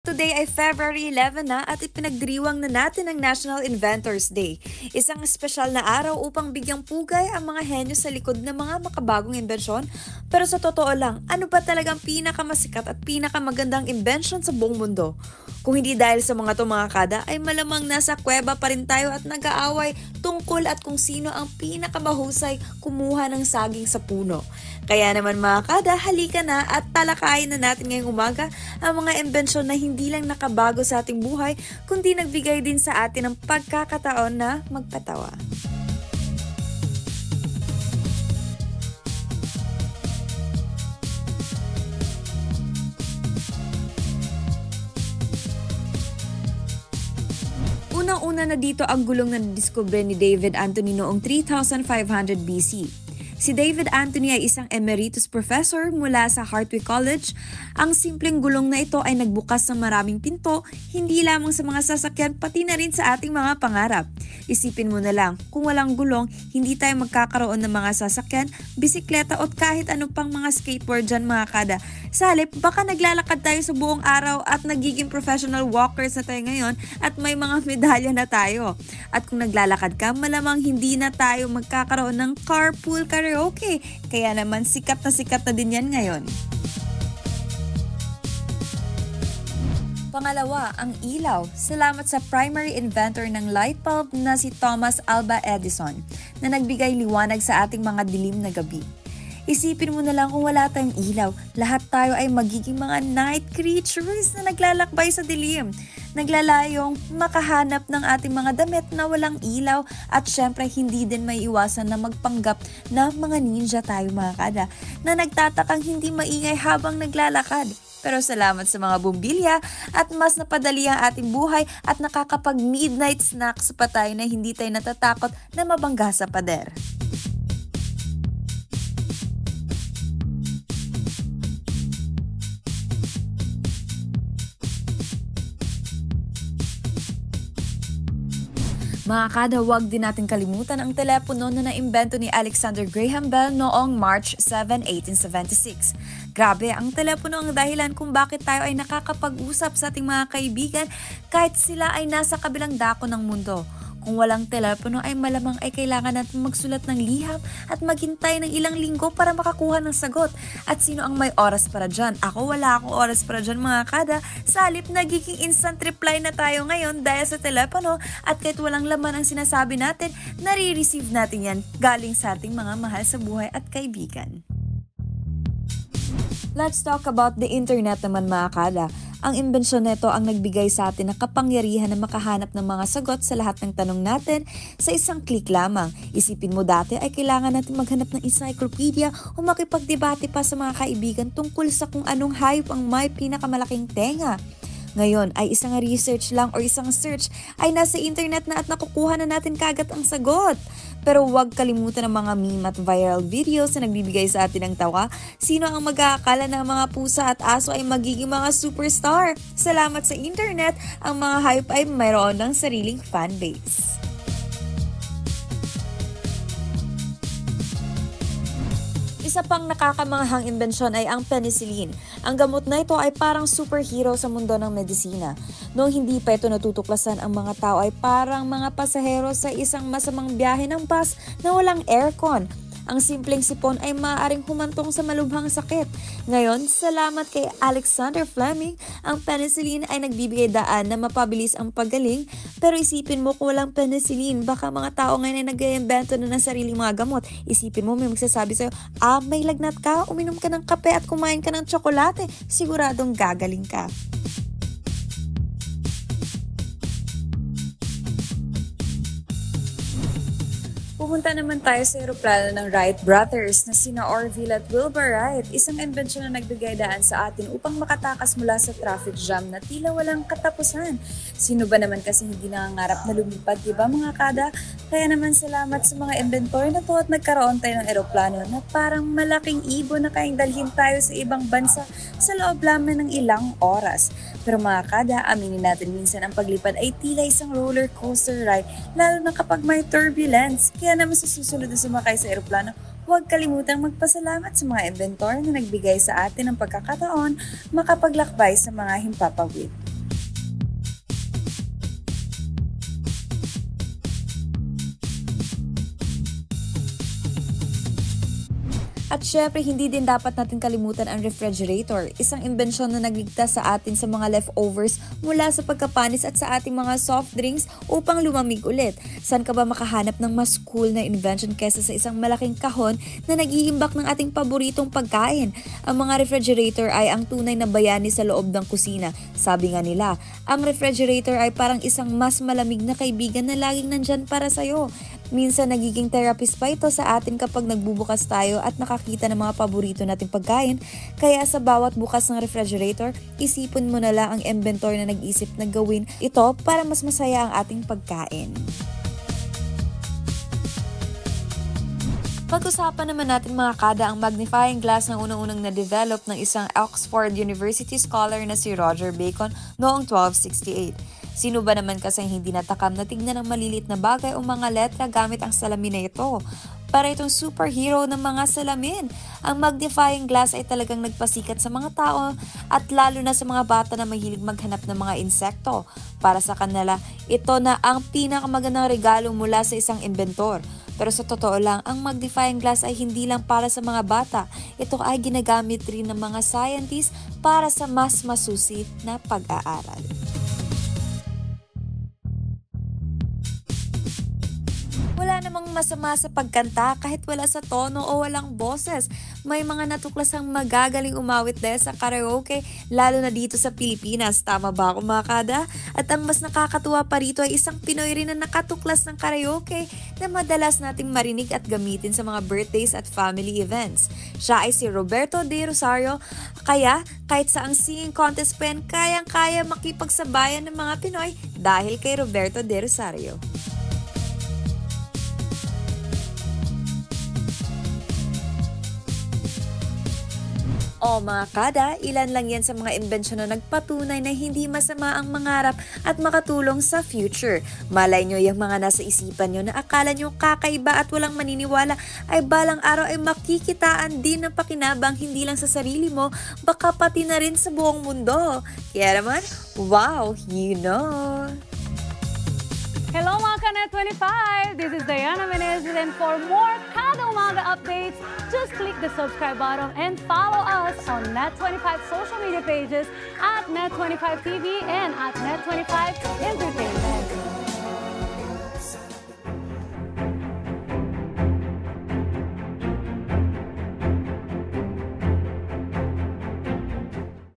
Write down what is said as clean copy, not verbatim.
Today ay February 11 na at ipinagdiriwang na natin ang National Inventors Day. Isang espesyal na araw upang bigyang pugay ang mga henyo sa likod ng mga makabagong imbensyon. Pero sa totoo lang, ano ba talagang pinakamasikat at pinakamagandang imbensyon sa buong mundo? Kung hindi dahil sa mga tumakada ay malamang nasa kuweba pa rin tayo at nag-aaway tungkol at kung sino ang pinakamahusay kumuha ng saging sa puno. Kaya naman mga kada, halika na at talakayin na natin ngayong umaga ang mga imbensyon na hindi lang nakabago sa ating buhay, kundi nagbigay din sa atin ng pagkakataon na magpatawa. Unang-una na dito ang gulong na nadiskubre ni David Anthony noong 3500 BC. Si David Anthony ay isang emeritus professor mula sa Hartwick College. Ang simpleng gulong na ito ay nagbukas ng maraming pinto, hindi lamang sa mga sasakyan pati na rin sa ating mga pangarap. Isipin mo na lang, kung walang gulong, hindi tayo magkakaroon ng mga sasakyan, bisikleta o kahit ano pang mga skateboard dyan mga kada. Sa halip, baka naglalakad tayo sa buong araw at nagiging professional walkers na tayo ngayon at may mga medalya na tayo. At kung naglalakad ka, malamang hindi na tayo magkakaroon ng carpool karaoke. Kaya naman sikat na din yan ngayon. Pangalawa, ang ilaw. Salamat sa primary inventor ng light bulb na si Thomas Alva Edison na nagbigay liwanag sa ating mga dilim na gabi. Isipin mo na lang kung wala tayong ilaw, lahat tayo ay magiging mga night creatures na naglalakbay sa dilim. Naglalayong makahanap ng ating mga damit na walang ilaw at syempre hindi din may iwasan na magpanggap na mga ninja tayo mga kada na nagtatakang hindi maingay habang naglalakad. Pero salamat sa mga bumbilya at mas napadali ang ating buhay at nakakapag-midnight snacks pa tayo na hindi tayo natatakot na mabangga sa pader. Mga kada, huwag din natin kalimutan ang telepono na naimbento ni Alexander Graham Bell noong March 7, 1876. Grabe, ang telepono ang dahilan kung bakit tayo ay nakakapag-usap sa ating mga kaibigan kahit sila ay nasa kabilang dako ng mundo. Kung walang telepono ay malamang ay kailangan natin magsulat ng liham at maghintay ng ilang linggo para makakuha ng sagot. At sino ang may oras para dyan? Ako, wala akong oras para dyan mga kada. Sa halip, nagiging instant reply na tayo ngayon dahil sa telepono at kahit walang laman ang sinasabi natin, nare-receive natin yan galing sa ating mga mahal sa buhay at kaibigan. Let's talk about the internet naman mga kada. Ang imbensyon nito ang nagbigay sa atin ng kapangyarihan na makahanap ng mga sagot sa lahat ng tanong natin sa isang click lamang. Isipin mo dati ay kailangan natin maghanap ng encyclopedia o makipagdebate pa sa mga kaibigan tungkol sa kung anong hayop ang may pinakamalaking tenga. Ngayon ay isang research lang o isang search ay nasa internet na at nakukuha na natin kagad ang sagot. Pero huwag kalimutan ang mga meme at viral videos na nagbibigay sa atin ng tawa. Sino ang mag-aakala na mga pusa at aso ay magiging mga superstar? Salamat sa internet, ang mga hayop ay mayroon ng sariling fanbase. Isa pang nakakamanghang imbensyon ay ang penicillin. Ang gamot na ito ay parang superhero sa mundo ng medisina. Noong hindi pa ito natutuklasan, ang mga tao ay parang mga pasahero sa isang masamang biyahe ng bus na walang aircon. Ang simpleng sipon ay maaaring humantong sa malubhang sakit. Ngayon, salamat kay Alexander Fleming, ang penicillin ay nagbibigay daan na mapabilis ang paggaling. Pero isipin mo kung walang penicillin, baka mga tao ngayon ay nag-iimbento na ng sariling mga gamot. Isipin mo may magsasabi sa'yo, may lagnat ka, uminom ka ng kape at kumain ka ng tsokolate, siguradong gagaling ka. Pupunta naman tayo sa eroplano ng Wright Brothers na sina Orville at Wilbur Wright, isang imbensyon na nagbigay daan sa atin upang makatakas mula sa traffic jam na tila walang katapusan. Sino ba naman kasi hindi nangangarap na lumipad, di ba mga kada? Kaya naman salamat sa mga inventor na to at nagkaroon tayo ng eroplano na parang malaking ibon na kayang dalhin tayo sa ibang bansa sa loob lamang ng ilang oras. Pero mga kada, aminin natin minsan ang paglipad ay tila isang roller coaster ride, lalo na kapag may turbulence. Kaya naman sa susunod na sumakay sa eroplano, huwag kalimutang magpasalamat sa mga inventor na nagbigay sa atin ng pagkakataon makapaglakbay sa mga himpapawid. At syempre, hindi din dapat natin kalimutan ang refrigerator, isang imbensyon na nagligtas sa atin sa mga leftovers mula sa pagkapanis at sa ating mga soft drinks upang lumamig ulit. Saan ka ba makahanap ng mas cool na invention kesa sa isang malaking kahon na nag-iimbak ng ating paboritong pagkain? Ang mga refrigerator ay ang tunay na bayani sa loob ng kusina. Sabi nga nila, ang refrigerator ay parang isang mas malamig na kaibigan na laging nandyan para sa'yo. Minsan nagiging therapist pa ito sa atin kapag nagbubukas tayo at nakakita ng mga paborito nating pagkain. Kaya sa bawat bukas ng refrigerator, isipin mo na lang ang inventor na nag-isip na gawin ito para mas masaya ang ating pagkain. Pag-usapan naman natin mga kada ang magnifying glass na unang-unang na-develop ng isang Oxford University scholar na si Roger Bacon noong 1268. Sino ba naman kasing hindi natakam na tingnan ng malilit na bagay o mga letra gamit ang salamin na ito? Para itong superhero ng mga salamin. Ang magnifying glass ay talagang nagpasikat sa mga tao at lalo na sa mga bata na mahilig maghanap ng mga insekto. Para sa kanila, ito na ang pinakamagandang regalo mula sa isang inventor. Pero sa totoo lang, ang magnifying glass ay hindi lang para sa mga bata. Ito ay ginagamit rin ng mga scientists para sa mas masusi na pag-aaral. Wala namang masama sa pagkanta kahit wala sa tono o walang boses. May mga natuklasang magagaling umawit dahil sa karaoke, lalo na dito sa Pilipinas. Tama ba ako mga kada? At ang mas nakakatuwa pa rito ay isang Pinoy rin na nakatuklas ng karaoke na madalas nating marinig at gamitin sa mga birthdays at family events. Siya ay si Roberto De Rosario, kaya kahit sa ang singing contest pa yan, kayang-kaya makipagsabayan ng mga Pinoy dahil kay Roberto De Rosario. O mga kada, ilan lang yan sa mga imbensyon na nagpatunay na hindi masama ang mangarap at makatulong sa future. Malay nyo yung mga nasa isipan nyo na akala nyo kakaiba at walang maniniwala ay balang araw ay makikitaan din ng pakinabang hindi lang sa sarili mo, baka pati na rin sa buong mundo. Kaya naman, wow, you know! Hello mga Ka-Net25! This is Diana Menezes, and for more Kada Umaga updates, just click the subscribe button and follow us on Net25 social media pages at Net25 TV and at Net25 Entertainment.